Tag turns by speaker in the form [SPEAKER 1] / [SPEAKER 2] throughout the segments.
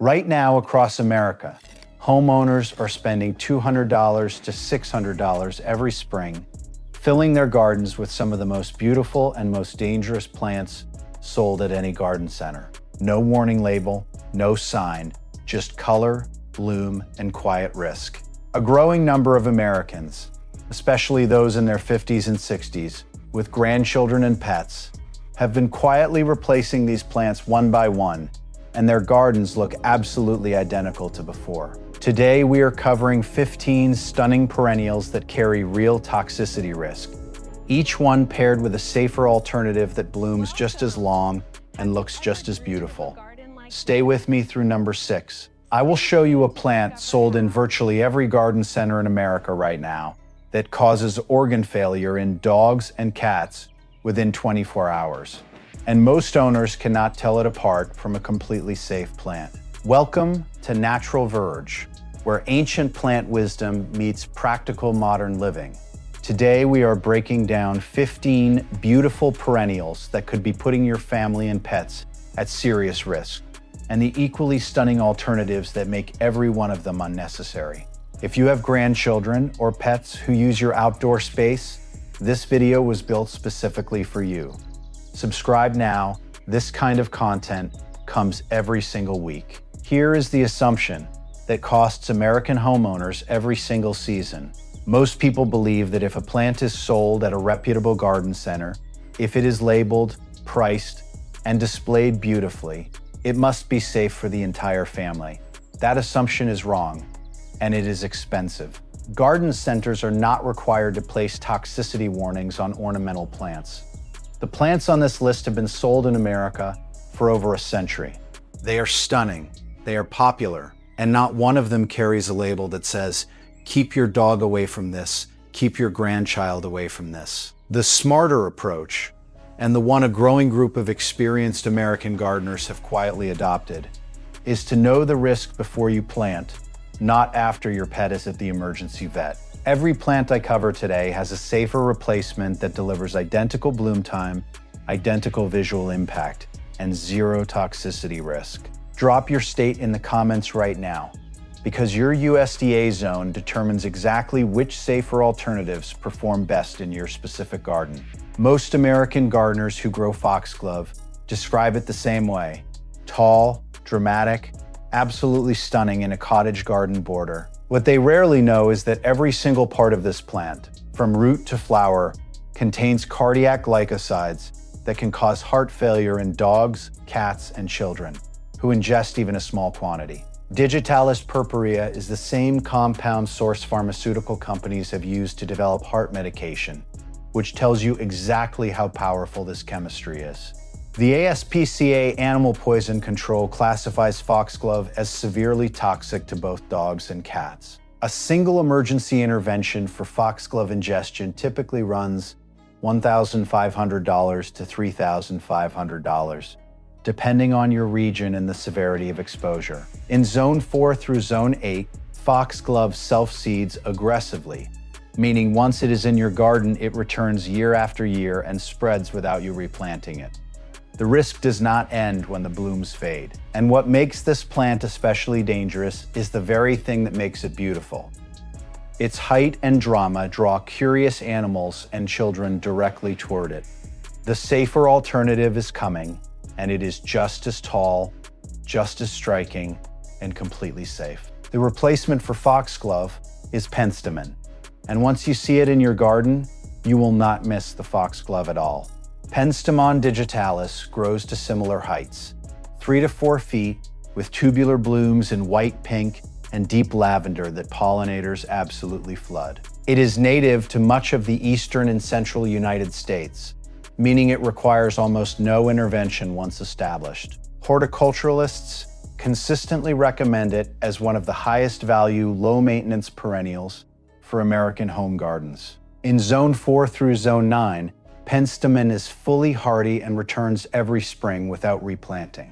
[SPEAKER 1] Right now across America, homeowners are spending $200 to $600 every spring, filling their gardens with some of the most beautiful and most dangerous plants sold at any garden center. No warning label, no sign, just color, bloom, and quiet risk. A growing number of Americans, especially those in their 50s and 60s, with grandchildren and pets, have been quietly replacing these plants one by one, and their gardens look absolutely identical to before. Today, we are covering 15 stunning perennials that carry real toxicity risk, each one paired with a safer alternative that blooms just as long and looks just as beautiful. Stay with me through number 6. I will show you a plant sold in virtually every garden center in America right now that causes organ failure in dogs and cats within 24 hours. And most owners cannot tell it apart from a completely safe plant. Welcome to Natural Verge, where ancient plant wisdom meets practical modern living. Today, we are breaking down 15 beautiful perennials that could be putting your family and pets at serious risk, and the equally stunning alternatives that make every one of them unnecessary. If you have grandchildren or pets who use your outdoor space, this video was built specifically for you. Subscribe now. This kind of content comes every single week. Here is the assumption that costs American homeowners every single season. Most people believe that if a plant is sold at a reputable garden center, if it is labeled, priced, and displayed beautifully, it must be safe for the entire family. That assumption is wrong, and it is expensive. Garden centers are not required to place toxicity warnings on ornamental plants. The plants on this list have been sold in America for over a century. They are stunning, they are popular, and not one of them carries a label that says, "Keep your dog away from this, keep your grandchild away from this." The smarter approach, and the one a growing group of experienced American gardeners have quietly adopted, is to know the risk before you plant, not after your pet is at the emergency vet. Every plant I cover today has a safer replacement that delivers identical bloom time, identical visual impact, and zero toxicity risk. Drop your state in the comments right now, because your USDA zone determines exactly which safer alternatives perform best in your specific garden. Most American gardeners who grow foxglove describe it the same way: tall, dramatic, absolutely stunning in a cottage garden border. What they rarely know is that every single part of this plant, from root to flower, contains cardiac glycosides that can cause heart failure in dogs, cats, and children who ingest even a small quantity. Digitalis purpurea is the same compound source pharmaceutical companies have used to develop heart medication, which tells you exactly how powerful this chemistry is. The ASPCA Animal Poison Control classifies foxglove as severely toxic to both dogs and cats. A single emergency intervention for foxglove ingestion typically runs $1,500 to $3,500, depending on your region and the severity of exposure. In Zone 4 through Zone 8, foxglove self-seeds aggressively, meaning once it is in your garden, it returns year after year and spreads without you replanting it. The risk does not end when the blooms fade. And what makes this plant especially dangerous is the very thing that makes it beautiful. Its height and drama draw curious animals and children directly toward it. The safer alternative is coming, and it is just as tall, just as striking, and completely safe. The replacement for foxglove is penstemon. And once you see it in your garden, you will not miss the foxglove at all. Penstemon digitalis grows to similar heights, 3 to 4 feet, with tubular blooms in white, pink, and deep lavender that pollinators absolutely flood. It is native to much of the eastern and central United States, meaning it requires almost no intervention once established. Horticulturalists consistently recommend it as one of the highest value, low-maintenance perennials for American home gardens. In Zone 4 through Zone 9, penstemon is fully hardy and returns every spring without replanting.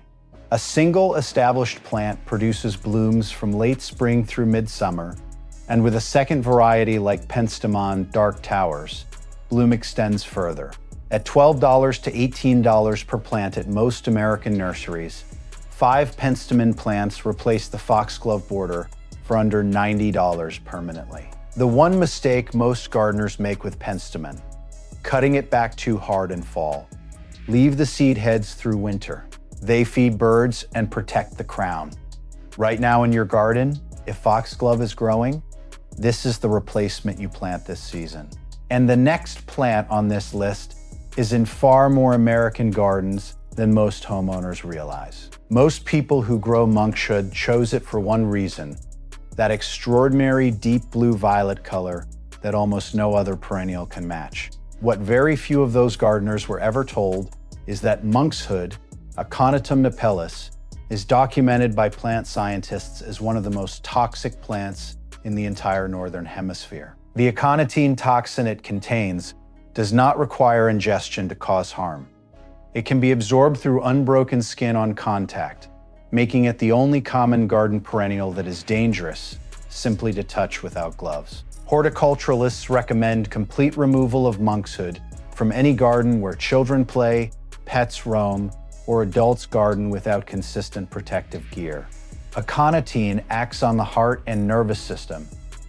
[SPEAKER 1] A single established plant produces blooms from late spring through midsummer, and with a second variety like penstemon dark towers, bloom extends further. At $12 to $18 per plant at most American nurseries, 5 penstemon plants replace the foxglove border for under $90 permanently. The one mistake most gardeners make with penstemon: cutting it back too hard in fall. Leave the seed heads through winter. They feed birds and protect the crown. Right now in your garden, if foxglove is growing, this is the replacement you plant this season. And the next plant on this list is in far more American gardens than most homeowners realize. Most people who grow monkshood chose it for one reason: that extraordinary deep blue violet color that almost no other perennial can match. What very few of those gardeners were ever told is that monkshood, Aconitum napellus, is documented by plant scientists as one of the most toxic plants in the entire northern hemisphere. The aconitine toxin it contains does not require ingestion to cause harm. It can be absorbed through unbroken skin on contact, making it the only common garden perennial that is dangerous simply to touch without gloves. Horticulturalists recommend complete removal of monkshood from any garden where children play, pets roam, or adults garden without consistent protective gear. Aconitine acts on the heart and nervous system,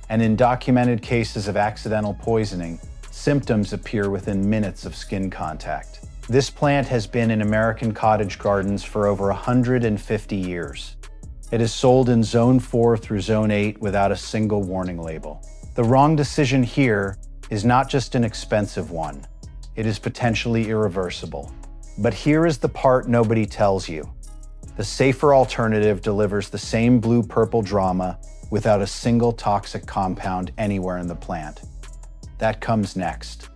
[SPEAKER 1] and in documented cases of accidental poisoning, symptoms appear within minutes of skin contact. This plant has been in American cottage gardens for over 150 years. It is sold in Zone 4 through Zone 8 without a single warning label. The wrong decision here is not just an expensive one, it is potentially irreversible. But here is the part nobody tells you. The safer alternative delivers the same blue-purple drama without a single toxic compound anywhere in the plant. That comes next.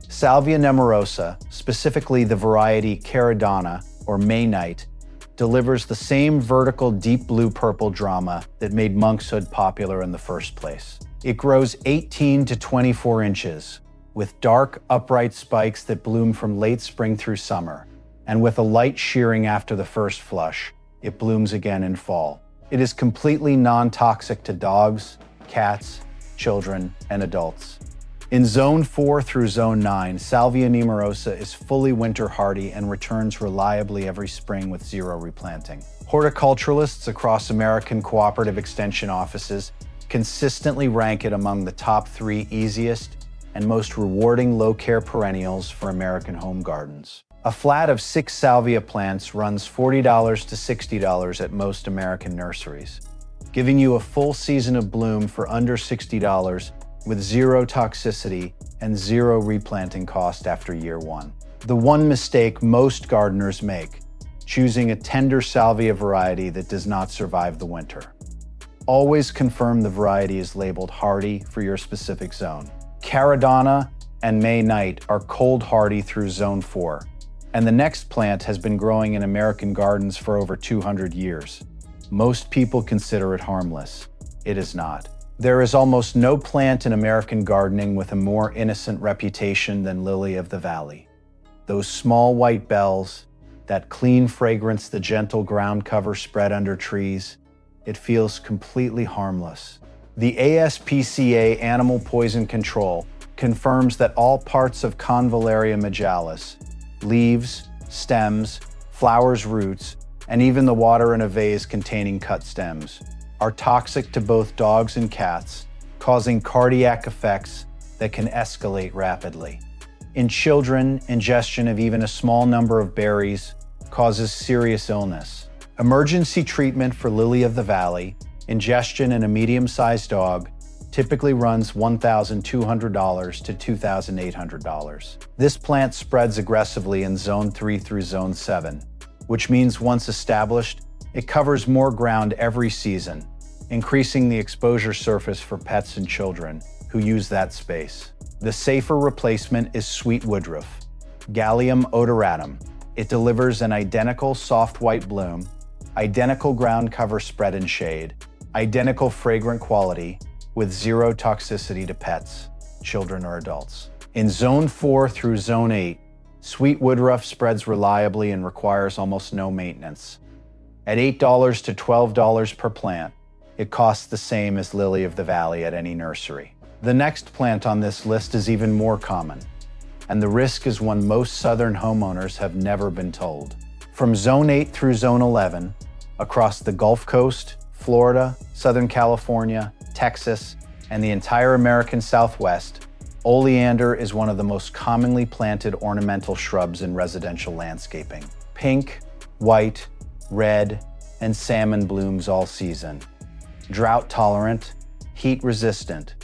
[SPEAKER 1] Salvia nemorosa, specifically the variety Caradonna or Maynite, delivers the same vertical deep blue-purple drama that made monkshood popular in the first place. It grows 18 to 24 inches, with dark, upright spikes that bloom from late spring through summer, and with a light shearing after the first flush, it blooms again in fall. It is completely non-toxic to dogs, cats, children, and adults. In Zone 4 through Zone 9, Salvia nemorosa is fully winter hardy and returns reliably every spring with zero replanting. Horticulturalists across American cooperative extension offices consistently rank it among the top 3 easiest and most rewarding low-care perennials for American home gardens. A flat of 6 salvia plants runs $40 to $60 at most American nurseries, giving you a full season of bloom for under $60 with zero toxicity and zero replanting cost after year 1. The one mistake most gardeners make: choosing a tender salvia variety that does not survive the winter. Always confirm the variety is labeled hardy for your specific zone. Caradonna and Maynite are cold hardy through Zone 4, and the next plant has been growing in American gardens for over 200 years. Most people consider it harmless. It is not. There is almost no plant in American gardening with a more innocent reputation than lily of the valley. Those small white bells, that clean fragrance, the gentle ground cover spread under trees, it feels completely harmless. The ASPCA Animal Poison Control confirms that all parts of Convallaria majalis, leaves, stems, flowers, roots, and even the water in a vase containing cut stems, are toxic to both dogs and cats, causing cardiac effects that can escalate rapidly. In children, ingestion of even a small number of berries causes serious illness. Emergency treatment for lily of the valley, ingestion in a medium-sized dog, typically runs $1,200 to $2,800. This plant spreads aggressively in Zone 3 through Zone 7, which means once established, it covers more ground every season, increasing the exposure surface for pets and children who use that space. The safer replacement is sweet woodruff, Galium odoratum. It delivers an identical soft white bloom, identical ground cover spread and shade, identical fragrant quality, with zero toxicity to pets, children, or adults. In Zone 4 through Zone 8, sweet woodruff spreads reliably and requires almost no maintenance. At $8 to $12 per plant, it costs the same as lily of the valley at any nursery. The next plant on this list is even more common, and the risk is one most southern homeowners have never been told. From Zone 8 through Zone 11, Across the Gulf Coast, Florida, Southern California, Texas, and the entire American Southwest, Oleander is one of the most commonly planted ornamental shrubs in residential landscaping. Pink, white, red, and salmon blooms all season. Drought tolerant, heat resistant.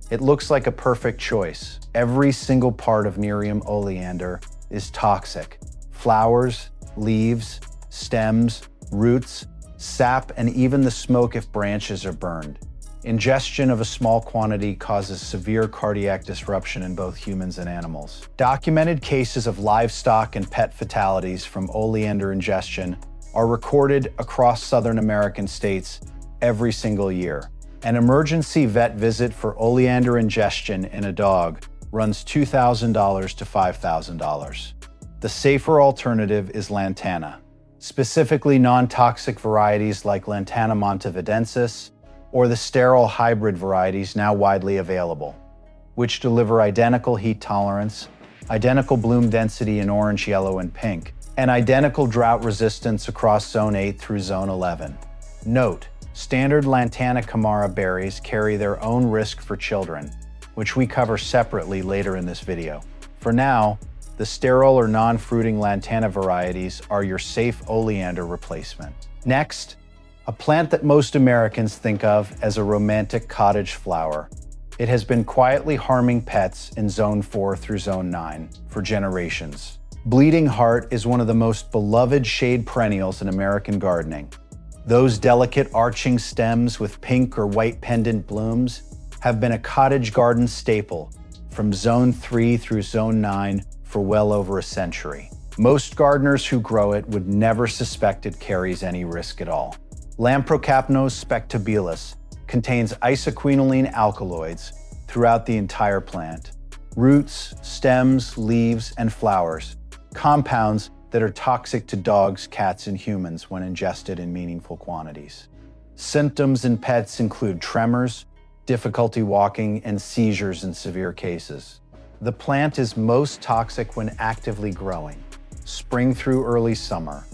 [SPEAKER 1] It looks like a perfect choice. Every single part of Miriam oleander is toxic. Flowers, leaves, stems, roots, sap, and even the smoke if branches are burned. Ingestion of a small quantity causes severe cardiac disruption in both humans and animals. Documented cases of livestock and pet fatalities from oleander ingestion are recorded across Southern American states every single year. An emergency vet visit for oleander ingestion in a dog runs $2,000 to $5,000. The safer alternative is Lantana, specifically non-toxic varieties like Lantana montevidensis, or the sterile hybrid varieties now widely available, which deliver identical heat tolerance, identical bloom density in orange, yellow, and pink, and identical drought resistance across Zone 8 through Zone 11. Note, standard Lantana Camara berries carry their own risk for children, which we cover separately later in this video. For now, the sterile or non-fruiting Lantana varieties are your safe oleander replacement. Next, a plant that most Americans think of as a romantic cottage flower. It has been quietly harming pets in Zone 4 through Zone 9 for generations. Bleeding Heart is one of the most beloved shade perennials in American gardening. Those delicate arching stems with pink or white pendant blooms have been a cottage garden staple from Zone 3 through Zone 9 for well over a century. Most gardeners who grow it would never suspect it carries any risk at all. Lamprocapnos spectabilis contains isoquinoline alkaloids throughout the entire plant. Roots, stems, leaves, and flowers, compounds that are toxic to dogs, cats, and humans when ingested in meaningful quantities. Symptoms in pets include tremors, difficulty walking, and seizures in severe cases. The plant is most toxic when actively growing, spring through early summer,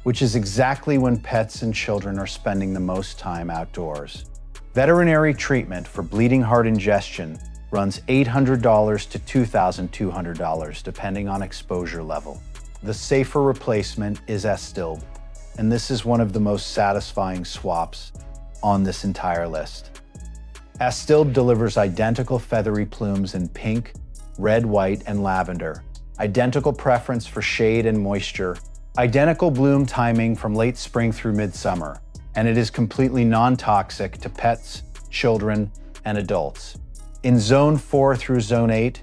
[SPEAKER 1] which is exactly when pets and children are spending the most time outdoors. Veterinary treatment for bleeding heart ingestion runs $800 to $2,200 depending on exposure level. The safer replacement is Astilbe, and this is one of the most satisfying swaps on this entire list. Astilbe delivers identical feathery plumes in pink, red, white, and lavender, identical preference for shade and moisture, identical bloom timing from late spring through midsummer, and it is completely non-toxic to pets, children, and adults. In Zone 4 through Zone 8,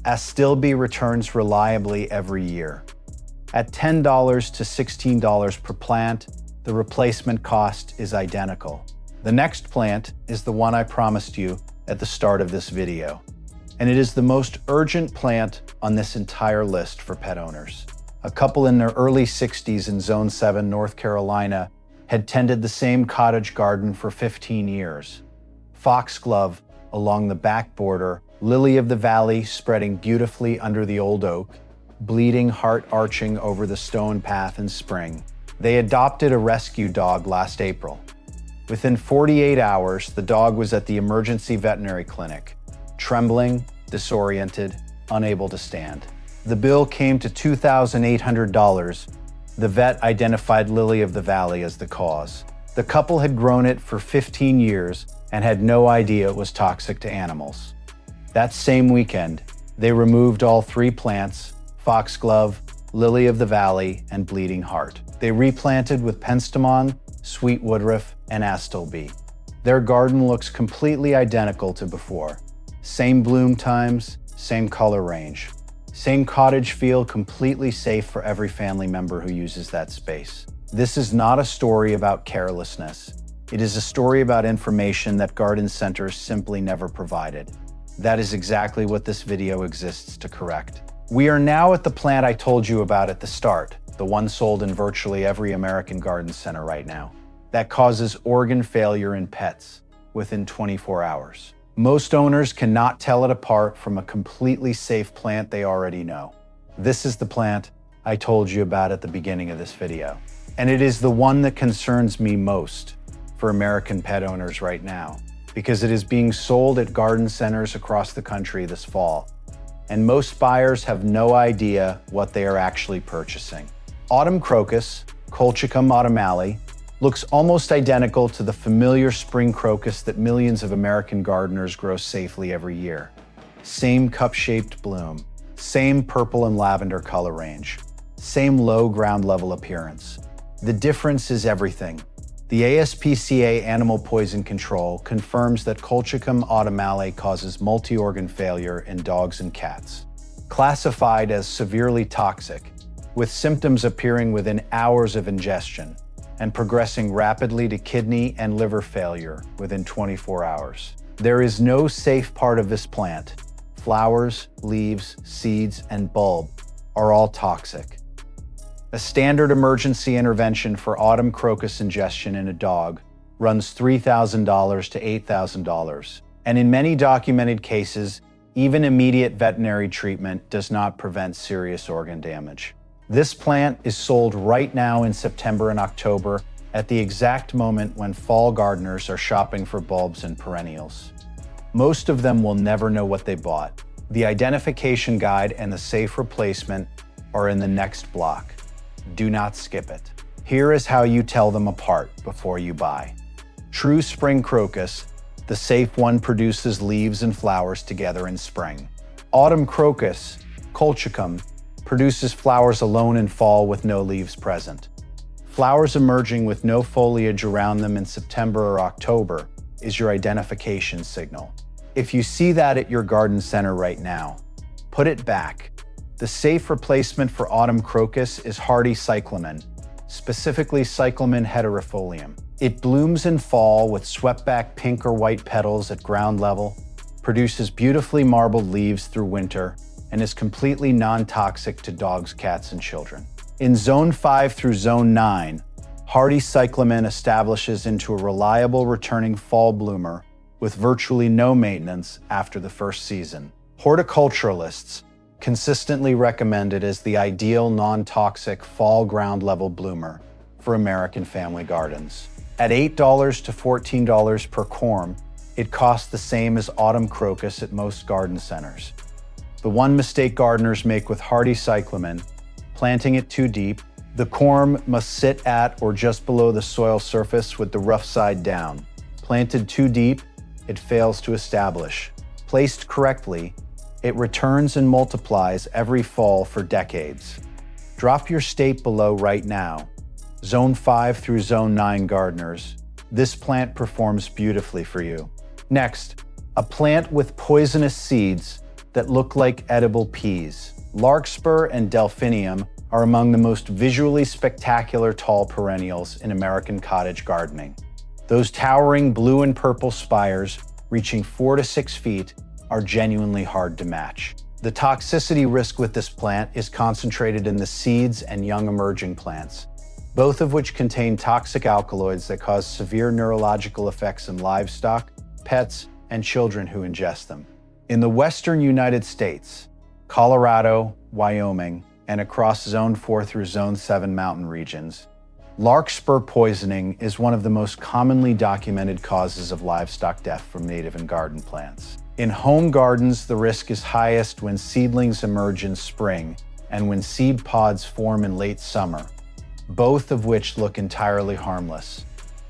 [SPEAKER 1] Astilbe returns reliably every year. At $10 to $16 per plant, the replacement cost is identical. The next plant is the one I promised you at the start of this video, and it is the most urgent plant on this entire list for pet owners. A couple in their early 60s in Zone 7, North Carolina, had tended the same cottage garden for 15 years. Foxglove along the back border, lily of the valley spreading beautifully under the old oak, bleeding heart arching over the stone path in spring. They adopted a rescue dog last April. Within 48 hours, the dog was at the emergency veterinary clinic, trembling, disoriented, unable to stand. The bill came to $2,800. The vet identified lily of the valley as the cause. The couple had grown it for 15 years and had no idea it was toxic to animals. That same weekend, they removed all three plants: Foxglove, lily of the valley, and bleeding heart. They replanted with penstemon, sweet woodruff, and Astilbe. Their garden looks completely identical to before. Same bloom times, same color range. Same cottage feel, completely safe for every family member who uses that space. This is not a story about carelessness. It is a story about information that garden centers simply never provided. That is exactly what this video exists to correct. We are now at the plant I told you about at the start, the one sold in virtually every American garden center right now, that causes organ failure in pets within 24 hours. Most owners cannot tell it apart from a completely safe plant they already know. This is the plant I told you about at the beginning of this video. And it is the one that concerns me most for American pet owners right now, because it is being sold at garden centers across the country this fall, and most buyers have no idea what they are actually purchasing. Autumn crocus, Colchicum autumnale, looks almost identical to the familiar spring crocus that millions of American gardeners grow safely every year. Same cup-shaped bloom, same purple and lavender color range, same low ground level appearance. The difference is everything. The ASPCA Animal Poison Control confirms that Colchicum autumnale causes multi-organ failure in dogs and cats. Classified as severely toxic, with symptoms appearing within hours of ingestion and progressing rapidly to kidney and liver failure within 24 hours. There is no safe part of this plant. Flowers, leaves, seeds, and bulb are all toxic. A standard emergency intervention for autumn crocus ingestion in a dog runs $3,000 to $8,000, and in many documented cases, even immediate veterinary treatment does not prevent serious organ damage. This plant is sold right now in September and October at the exact moment when fall gardeners are shopping for bulbs and perennials. Most of them will never know what they bought. The identification guide and the safe replacement are in the next block. Do not skip it. Here is how you tell them apart before you buy. True spring crocus, the safe one, produces leaves and flowers together in spring. Autumn crocus, Colchicum, produces flowers alone in fall with no leaves present. Flowers emerging with no foliage around them in September or October is your identification signal. If you see that at your garden center right now, put it back. The safe replacement for autumn crocus is hardy cyclamen, specifically Cyclamen hederifolium. It blooms in fall with swept-back pink or white petals at ground level, produces beautifully marbled leaves through winter, and is completely non-toxic to dogs, cats, and children. In Zone 5 through Zone 9, hardy cyclamen establishes into a reliable returning fall bloomer with virtually no maintenance after the first season. Horticulturalists consistently recommend it as the ideal non-toxic fall ground level bloomer for American family gardens. At $8 to $14 per corm, it costs the same as autumn crocus at most garden centers. The one mistake gardeners make with hardy cyclamen, planting it too deep. The corm must sit at or just below the soil surface with the rough side down. Planted too deep, it fails to establish. Placed correctly, it returns and multiplies every fall for decades. Drop your state below right now. Zone 5 through Zone 9 gardeners, this plant performs beautifully for you. Next, a plant with poisonous seeds that look like edible peas. Larkspur and Delphinium are among the most visually spectacular tall perennials in American cottage gardening. Those towering blue and purple spires, reaching 4 to 6 feet, are genuinely hard to match. The toxicity risk with this plant is concentrated in the seeds and young emerging plants, both of which contain toxic alkaloids that cause severe neurological effects in livestock, pets, and children who ingest them. In the western United States, Colorado, Wyoming, and across Zone 4 through Zone 7 mountain regions, larkspur poisoning is one of the most commonly documented causes of livestock death from native and garden plants. In home gardens, the risk is highest when seedlings emerge in spring and when seed pods form in late summer, both of which look entirely harmless.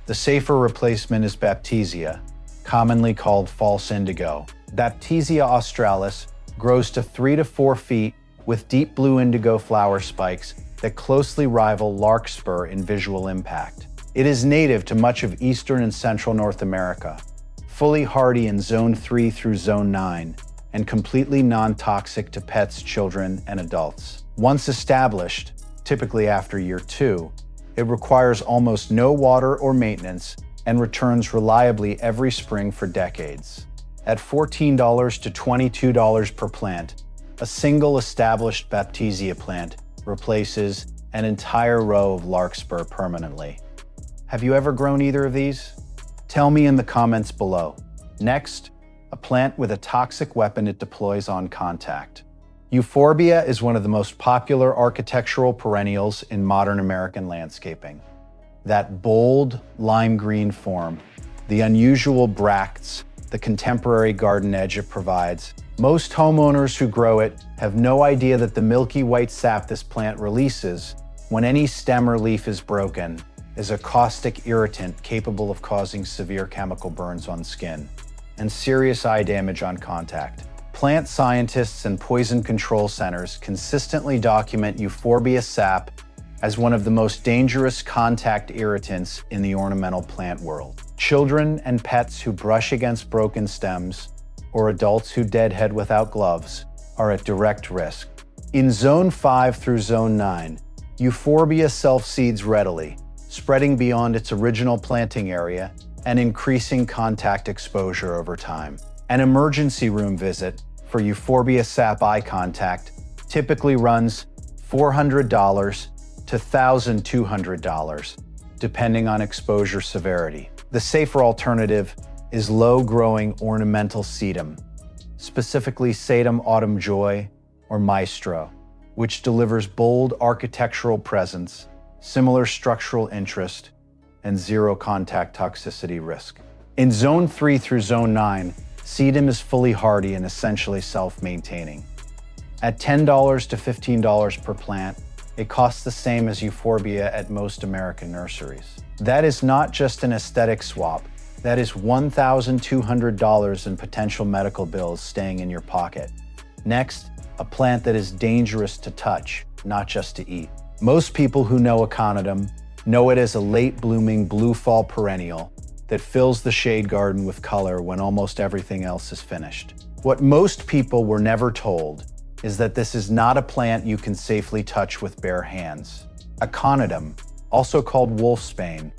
[SPEAKER 1] The safer replacement is Baptisia, commonly called false indigo. Baptisia australis grows to 3 to 4 feet with deep blue indigo flower spikes that closely rival larkspur in visual impact. It is native to much of eastern and central North America, fully hardy in Zone 3 through Zone 9, and completely non-toxic to pets, children, and adults. Once established, typically after year 2, it requires almost no water or maintenance and returns reliably every spring for decades. At $14 to $22 per plant, a single established Baptisia plant replaces an entire row of larkspur permanently. Have you ever grown either of these? Tell me in the comments below. Next, a plant with a toxic weapon it deploys on contact. Euphorbia is one of the most popular architectural perennials in modern American landscaping. That bold, lime green form, the unusual bracts, the contemporary garden edge it provides. Most homeowners who grow it have no idea that the milky white sap this plant releases when any stem or leaf is broken is a caustic irritant capable of causing severe chemical burns on skin and serious eye damage on contact. Plant scientists and poison control centers consistently document Euphorbia sap as one of the most dangerous contact irritants in the ornamental plant world. Children and pets who brush against broken stems or adults who deadhead without gloves are at direct risk. In Zone 5 through Zone 9, Euphorbia self-seeds readily, spreading beyond its original planting area and increasing contact exposure over time. An emergency room visit for Euphorbia sap eye contact typically runs $400 to $1,200, depending on exposure severity. The safer alternative is low-growing ornamental sedum, specifically Sedum Autumn Joy or Maestro, which delivers bold architectural presence, similar structural interest, and zero contact toxicity risk. In Zone 3 through Zone 9, sedum is fully hardy and essentially self-maintaining. At $10 to $15 per plant, it costs the same as Euphorbia at most American nurseries. That is not just an aesthetic swap. That is $1,200 in potential medical bills staying in your pocket. Next, a plant that is dangerous to touch, not just to eat. Most people who know Aconitum know it as a late-blooming blue fall perennial that fills the shade garden with color when almost everything else is finished. What most people were never told is that this is not a plant you can safely touch with bare hands. Aconitum, also called wolfsbane,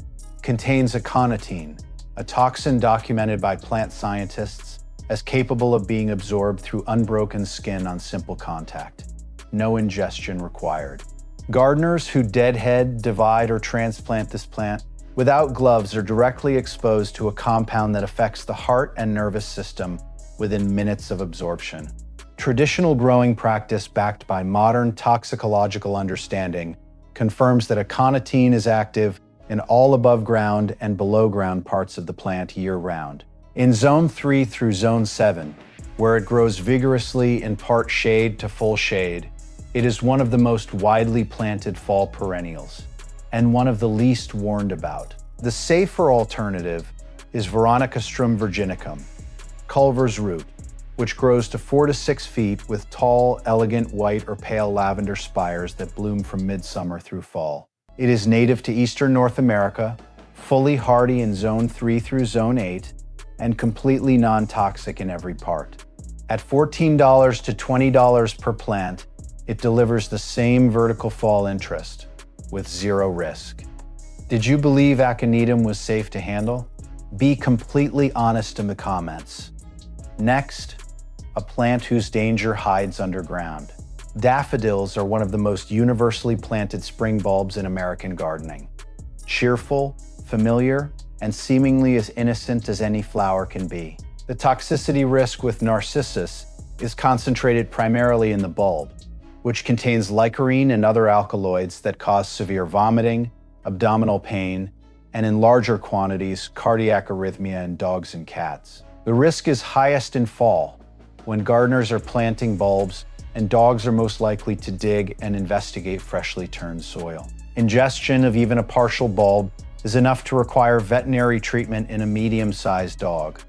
[SPEAKER 1] contains aconitine, a toxin documented by plant scientists as capable of being absorbed through unbroken skin on simple contact. No ingestion required. Gardeners who deadhead, divide, or transplant this plant without gloves are directly exposed to a compound that affects the heart and nervous system within minutes of absorption. Traditional growing practice backed by modern toxicological understanding confirms that aconitine is active in all above ground and below ground parts of the plant year-round. In Zone 3 through Zone 7, where it grows vigorously in part shade to full shade, it is one of the most widely planted fall perennials and one of the least warned about. The safer alternative is Veronicastrum virginicum, Culver's root, which grows to 4 to 6 feet with tall, elegant white or pale lavender spires that bloom from midsummer through fall. It is native to eastern North America, fully hardy in Zone 3 through Zone 8, and completely non-toxic in every part. At $14 to $20 per plant, it delivers the same vertical fall interest with zero risk. Did you believe Aconitum was safe to handle? Be completely honest in the comments. Next, a plant whose danger hides underground. Daffodils are one of the most universally planted spring bulbs in American gardening. Cheerful, familiar, and seemingly as innocent as any flower can be. The toxicity risk with Narcissus is concentrated primarily in the bulb, which contains licorine and other alkaloids that cause severe vomiting, abdominal pain, and in larger quantities, cardiac arrhythmia in dogs and cats. The risk is highest in fall, when gardeners are planting bulbs and dogs are most likely to dig and investigate freshly turned soil. Ingestion of even a partial bulb is enough to require veterinary treatment in a medium-sized dog,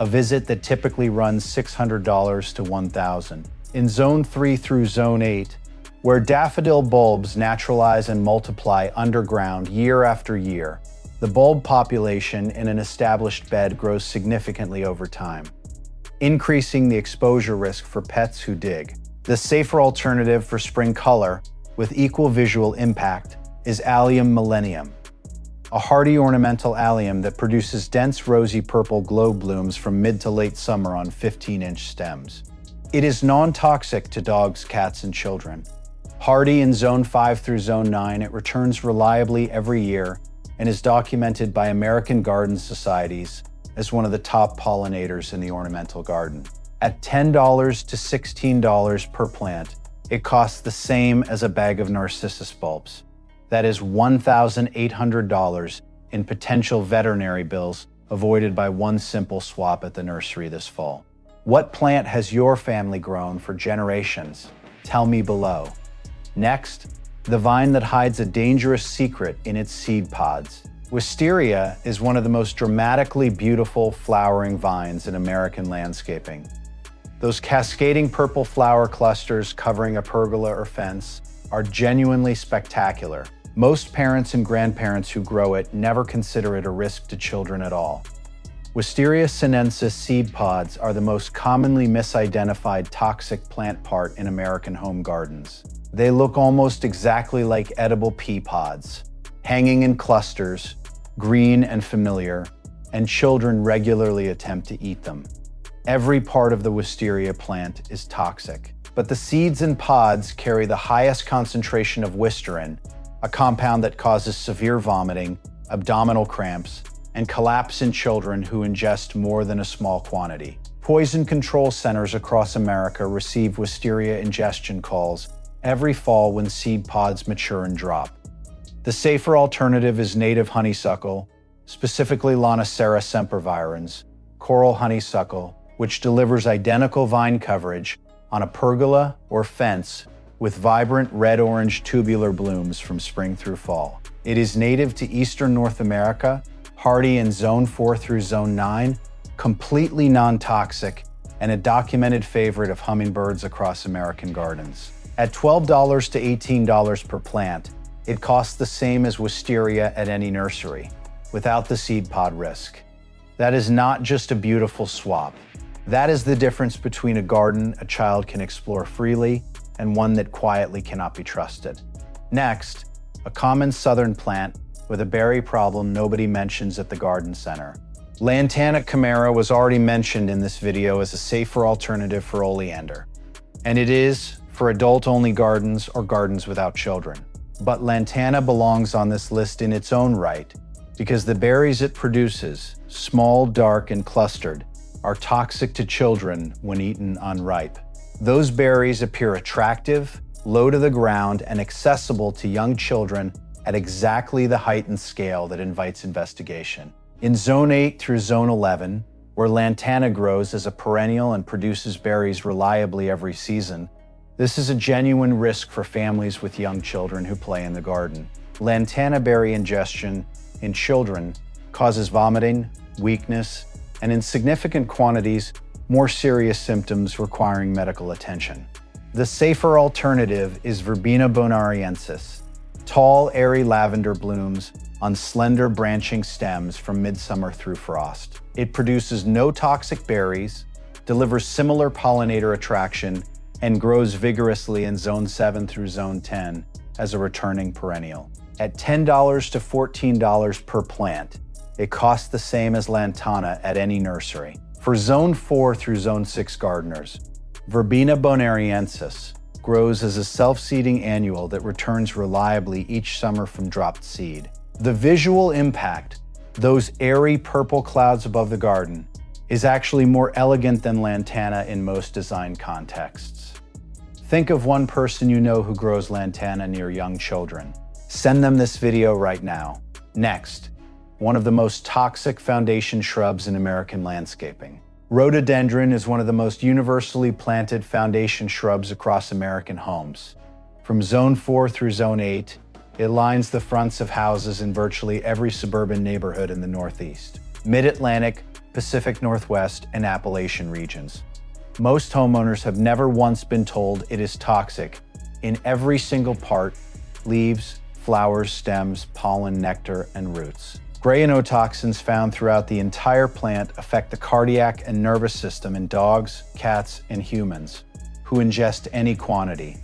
[SPEAKER 1] a visit that typically runs $600 to $1,000. In Zone 3 through Zone 8, where daffodil bulbs naturalize and multiply underground year after year, the bulb population in an established bed grows significantly over time, increasing the exposure risk for pets who dig. The safer alternative for spring color with equal visual impact is Allium millennium, a hardy ornamental allium that produces dense rosy purple glow blooms from mid to late summer on 15-inch stems. It is non-toxic to dogs, cats, and children. Hardy in Zone 5 through Zone 9, it returns reliably every year and is documented by American garden societies as one of the top pollinators in the ornamental garden. At $10 to $16 per plant, it costs the same as a bag of narcissus bulbs. That is $1,800 in potential veterinary bills avoided by one simple swap at the nursery this fall. What plant has your family grown for generations? Tell me below. Next, the vine that hides a dangerous secret in its seed pods. Wisteria is one of the most dramatically beautiful flowering vines in American landscaping. Those cascading purple flower clusters covering a pergola or fence are genuinely spectacular. Most parents and grandparents who grow it never consider it a risk to children at all. Wisteria sinensis seed pods are the most commonly misidentified toxic plant part in American home gardens. They look almost exactly like edible pea pods, hanging in clusters, green and familiar, and children regularly attempt to eat them. Every part of the wisteria plant is toxic, but the seeds and pods carry the highest concentration of wisterin, a compound that causes severe vomiting, abdominal cramps, and collapse in children who ingest more than a small quantity. Poison control centers across America receive wisteria ingestion calls every fall when seed pods mature and drop. The safer alternative is native honeysuckle, specifically Lantana sempervirens, coral honeysuckle, which delivers identical vine coverage on a pergola or fence with vibrant red-orange tubular blooms from spring through fall. It is native to eastern North America, hardy in Zone 4 through Zone 9, completely non-toxic, and a documented favorite of hummingbirds across American gardens. At $12 to $18 per plant, it costs the same as wisteria at any nursery, without the seed pod risk. That is not just a beautiful swap. That is the difference between a garden a child can explore freely and one that quietly cannot be trusted. Next, a common southern plant with a berry problem nobody mentions at the garden center. Lantana chimera was already mentioned in this video as a safer alternative for oleander, and it is for adult-only gardens or gardens without children. But Lantana belongs on this list in its own right because the berries it produces, small, dark, and clustered, are toxic to children when eaten unripe. Those berries appear attractive, low to the ground, and accessible to young children at exactly the height and scale that invites investigation. In Zone 8 through Zone 11, where Lantana grows as a perennial and produces berries reliably every season, this is a genuine risk for families with young children who play in the garden. Lantana berry ingestion in children causes vomiting, weakness, and in significant quantities, more serious symptoms requiring medical attention. The safer alternative is Verbena bonariensis, tall, airy lavender blooms on slender branching stems from midsummer through frost. It produces no toxic berries, delivers similar pollinator attraction, and grows vigorously in Zone 7 through Zone 10 as a returning perennial. At $10 to $14 per plant, it costs the same as Lantana at any nursery. For Zone 4 through Zone 6 gardeners, Verbena bonariensis grows as a self-seeding annual that returns reliably each summer from dropped seed. The visual impact, those airy purple clouds above the garden, is actually more elegant than Lantana in most design contexts. Think of one person you know who grows Lantana near young children. Send them this video right now. Next, one of the most toxic foundation shrubs in American landscaping. Rhododendron is one of the most universally planted foundation shrubs across American homes. From Zone 4 through Zone 8, it lines the fronts of houses in virtually every suburban neighborhood in the Northeast, Mid-Atlantic, Pacific Northwest, and Appalachian regions. Most homeowners have never once been told it is toxic in every single part: leaves, flowers, stems, pollen, nectar, and roots. Grayonotoxins found throughout the entire plant affect the cardiac and nervous system in dogs, cats, and humans who ingest any quantity.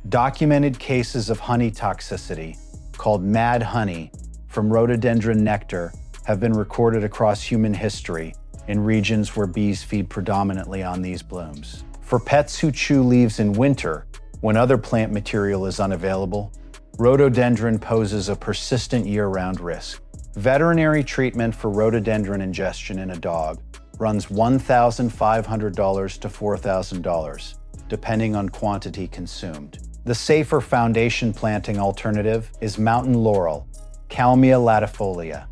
[SPEAKER 1] Documented cases of honey toxicity, called mad honey, from rhododendron nectar have been recorded across human history in regions where bees feed predominantly on these blooms. For pets who chew leaves in winter, when other plant material is unavailable, rhododendron poses a persistent year-round risk. Veterinary treatment for rhododendron ingestion in a dog runs $1,500 to $4,000, depending on quantity consumed. The safer foundation planting alternative is mountain laurel, Kalmia latifolia.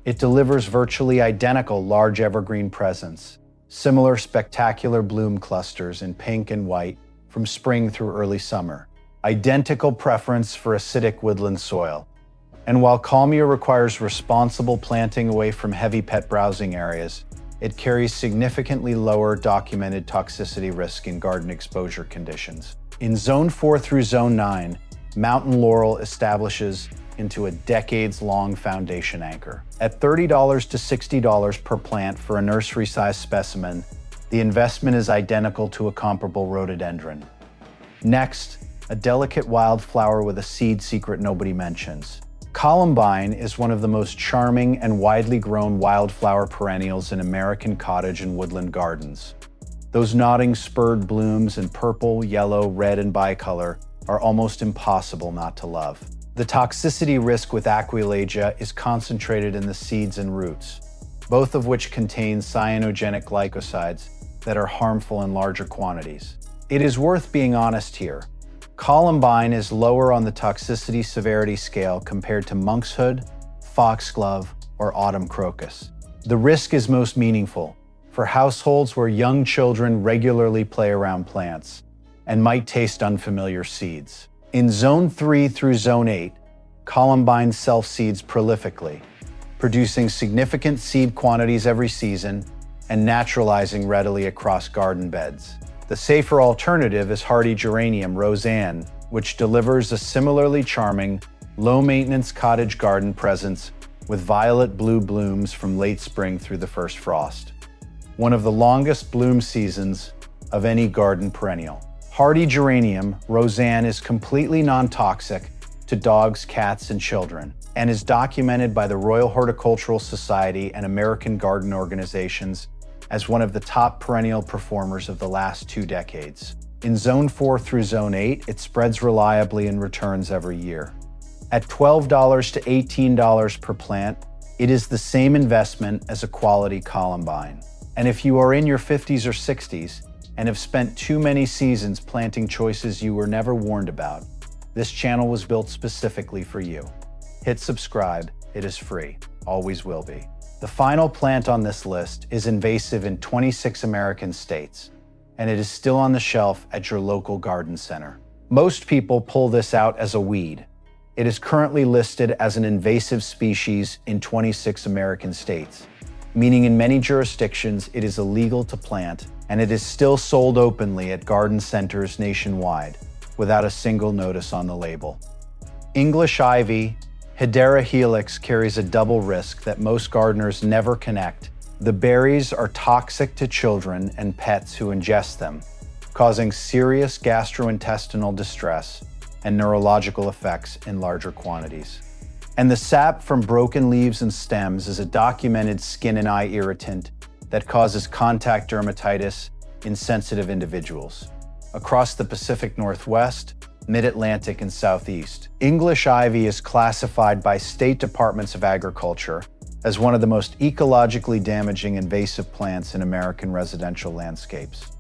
[SPEAKER 1] It delivers virtually identical large evergreen presence, similar spectacular bloom clusters in pink and white from spring through early summer. Identical preference for acidic woodland soil. And while Kalmia requires responsible planting away from heavy pet browsing areas, it carries significantly lower documented toxicity risk in garden exposure conditions. In Zone 4 through Zone 9, mountain laurel establishes into a decades-long foundation anchor. At $30 to $60 per plant for a nursery-sized specimen, the investment is identical to a comparable rhododendron. Next, a delicate wildflower with a seed secret nobody mentions. Columbine is one of the most charming and widely grown wildflower perennials in American cottage and woodland gardens. Those nodding spurred blooms in purple, yellow, red, and bicolor are almost impossible not to love. The toxicity risk with Aquilagia is concentrated in the seeds and roots, both of which contain cyanogenic glycosides that are harmful in larger quantities. It is worth being honest here. Columbine is lower on the toxicity severity scale compared to Monkshood, Foxglove, or autumn crocus. The risk is most meaningful for households where young children regularly play around plants and might taste unfamiliar seeds. In Zone 3 through Zone 8, Columbine self-seeds prolifically, producing significant seed quantities every season and naturalizing readily across garden beds. The safer alternative is hardy geranium Roseanne, which delivers a similarly charming, low-maintenance cottage garden presence with violet-blue blooms from late spring through the first frost. One of the longest bloom seasons of any garden perennial. Hardy geranium Roseanne is completely non-toxic to dogs, cats, and children, and is documented by the Royal Horticultural Society and American Garden Organizations as one of the top perennial performers of the last 2 decades. In Zone 4 through Zone 8, it spreads reliably and returns every year. At $12 to $18 per plant, it is the same investment as a quality Columbine. And if you are in your 50s or 60s and have spent too many seasons planting choices you were never warned about, this channel was built specifically for you. Hit subscribe, it is free, always will be. The final plant on this list is invasive in 26 American states, and it is still on the shelf at your local garden center. Most people pull this out as a weed. It is currently listed as an invasive species in 26 American states, meaning in many jurisdictions it is illegal to plant, and it is still sold openly at garden centers nationwide without a single notice on the label. English ivy, Hedera helix, carries a double risk that most gardeners never connect. The berries are toxic to children and pets who ingest them, causing serious gastrointestinal distress and neurological effects in larger quantities. And the sap from broken leaves and stems is a documented skin and eye irritant that causes contact dermatitis in sensitive individuals. Across the Pacific Northwest, Mid-Atlantic, and Southeast, English ivy is classified by state departments of agriculture as one of the most ecologically damaging invasive plants in American residential landscapes,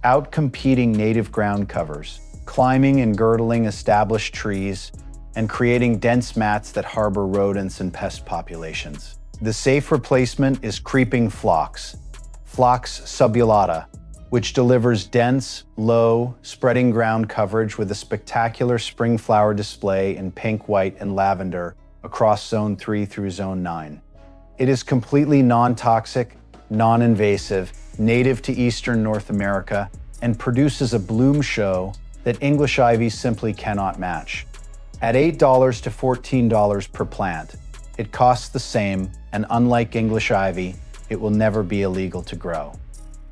[SPEAKER 1] outcompeting native ground covers, climbing and girdling established trees, and creating dense mats that harbor rodents and pest populations. The safe replacement is creeping phlox, Phlox subulata, which delivers dense, low, spreading ground coverage with a spectacular spring flower display in pink, white, and lavender across Zone 3 through Zone 9. It is completely non-toxic, non-invasive, native to Eastern North America, and produces a bloom show that English ivy simply cannot match. At $8 to $14 per plant, it costs the same, and unlike English ivy, it will never be illegal to grow.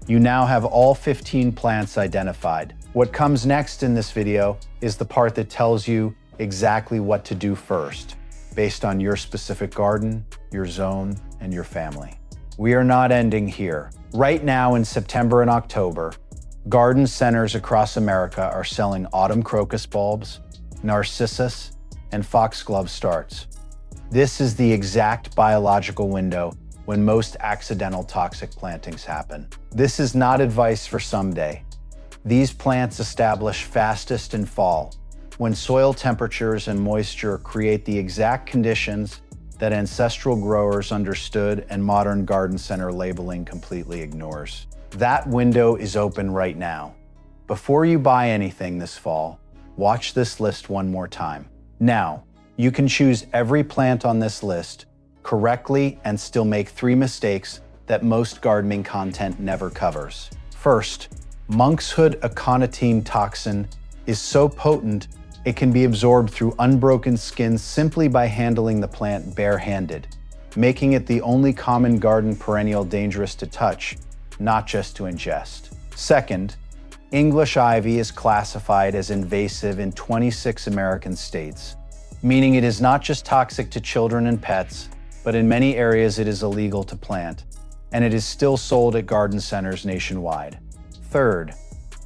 [SPEAKER 1] You now have all 15 plants identified. What comes next in this video is the part that tells you exactly what to do first, based on your specific garden, your zone, and your family. We are not ending here. Right now in September and October, garden centers across America are selling autumn crocus bulbs, narcissus, and foxglove starts. This is the exact biological window when most accidental toxic plantings happen. This is not advice for someday. These plants establish fastest in fall, when soil temperatures and moisture create the exact conditions that ancestral growers understood and modern garden center labeling completely ignores. That window is open right now. Before you buy anything this fall, watch this list one more time. Now, you can choose every plant on this list correctly and still make 3 mistakes that most gardening content never covers. First, Monkshood Aconitum toxin is so potent it can be absorbed through unbroken skin simply by handling the plant barehanded, making it the only common garden perennial dangerous to touch, not just to ingest. Second, English ivy is classified as invasive in 26 American states, meaning it is not just toxic to children and pets, but in many areas it is illegal to plant, and it is still sold at garden centers nationwide. Third,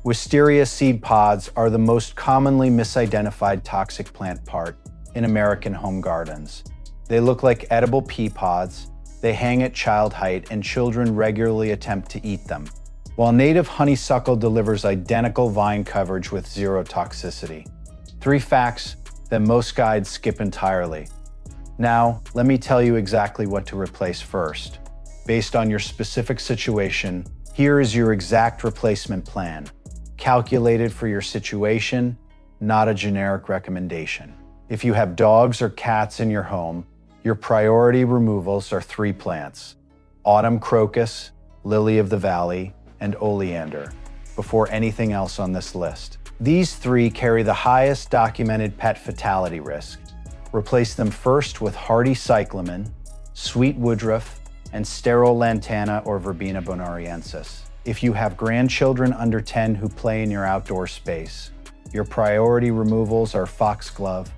[SPEAKER 1] Wisteria seed pods are the most commonly misidentified toxic plant part in American home gardens. They look like edible pea pods, they hang at child height, and children regularly attempt to eat them, while native honeysuckle delivers identical vine coverage with 0 toxicity. 3 facts that most guides skip entirely. Now, let me tell you exactly what to replace first. Based on your specific situation, here is your exact replacement plan, calculated for your situation, not a generic recommendation. If you have dogs or cats in your home, your priority removals are 3 plants: autumn crocus, lily of the valley, and oleander, before anything else on this list. These 3 carry the highest documented pet fatality risk. Replace them first with hardy cyclamen, sweet woodruff, and sterile lantana or verbena bonariensis. If you have grandchildren under 10 who play in your outdoor space, your priority removals are foxglove,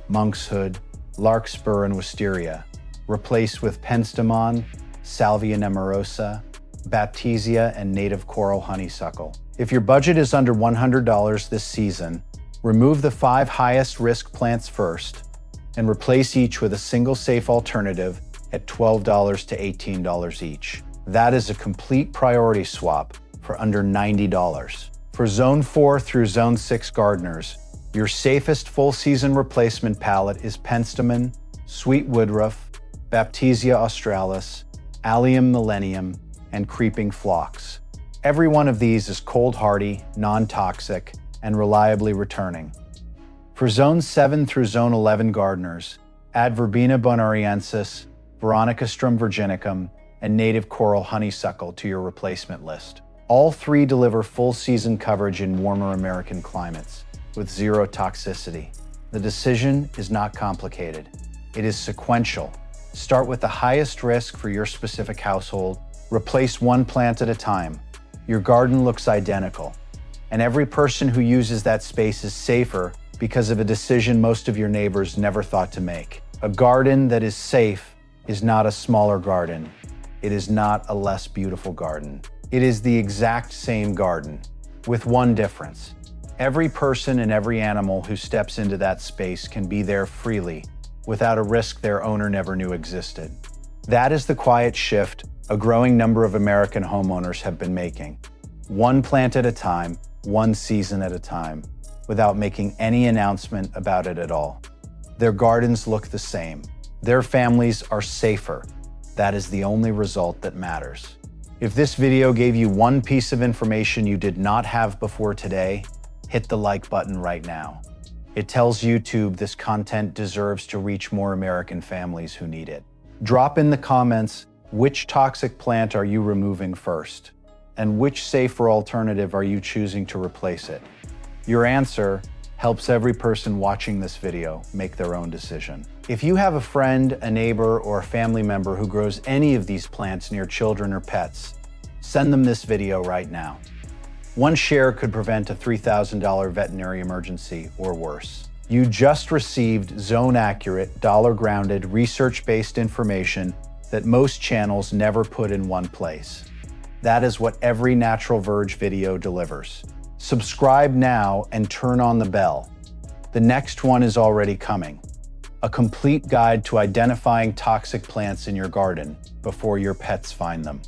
[SPEAKER 1] monkshood, larkspur, and wisteria. Replace with penstemon, salvia nemorosa, baptisia, and native coral honeysuckle. If your budget is under $100 this season, remove the 5 highest risk plants first and replace each with a single safe alternative at $12 to $18 each. That is a complete priority swap for under $90. For Zone 4 through Zone 6 gardeners, your safest full season replacement palette is penstemon, sweet woodruff, Baptisia australis, Allium millennium, and creeping phlox. Every one of these is cold hardy, non-toxic, and reliably returning. For Zone 7 through Zone 11 gardeners, add Verbena bonariensis, Veronicastrum virginicum, and native coral honeysuckle to your replacement list. All 3 deliver full season coverage in warmer American climates, with 0 toxicity. The decision is not complicated. It is sequential. Start with the highest risk for your specific household. Replace 1 plant at a time. Your garden looks identical, and every person who uses that space is safer because of a decision most of your neighbors never thought to make. A garden that is safe is not a smaller garden. It is not a less beautiful garden. It is the exact same garden, with one difference. Every person and every animal who steps into that space can be there freely, without a risk their owner never knew existed. That is the quiet shift a growing number of American homeowners have been making. 1 plant at a time, 1 season at a time, without making any announcement about it at all. Their gardens look the same. Their families are safer. That is the only result that matters. If this video gave you one piece of information you did not have before today, hit the like button right now. It tells YouTube this content deserves to reach more American families who need it. Drop in the comments, which toxic plant are you removing first? And which safer alternative are you choosing to replace it? Your answer helps every person watching this video make their own decision. If you have a friend, a neighbor, or a family member who grows any of these plants near children or pets, send them this video right now. One share could prevent a $3,000 veterinary emergency or worse. You just received zone-accurate, dollar-grounded, research-based information that most channels never put in one place. That is what every Natural Verge video delivers. Subscribe now and turn on the bell. The next one is already coming. a complete guide to identifying toxic plants in your garden before your pets find them.